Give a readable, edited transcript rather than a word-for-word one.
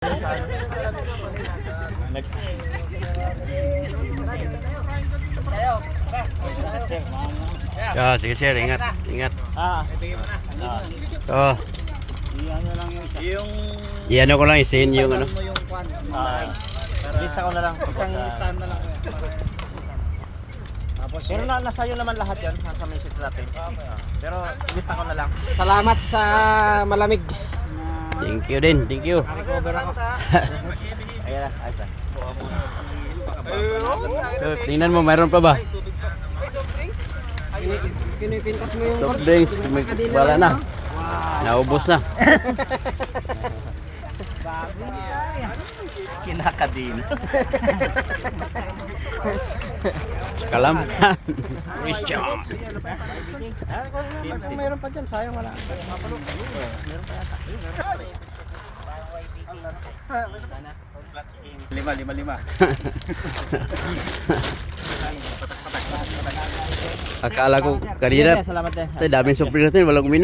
Sige sir, ingat. Ingat. Oh. Iyan ko lang isin yung ano. Lista ko na lang. Isang listahan na lang. Pero nasa iyo naman lahat yan. Nasa message natin. Pero lista ko na lang. Salamat sa malamig. Thank you din. Thank you. Recover ako. Ayan na. Ayos na. So, tingnan mo, mayroon pa ba? Pinipintas mo yung Soft drinks, wala na. Naubos na. Kinakadina. Kalam. Christian. Mayroon pa dyan, sayang wala. Lima. Akala ko kanina, Salamat din. daming soft drinks natin, walang uminom.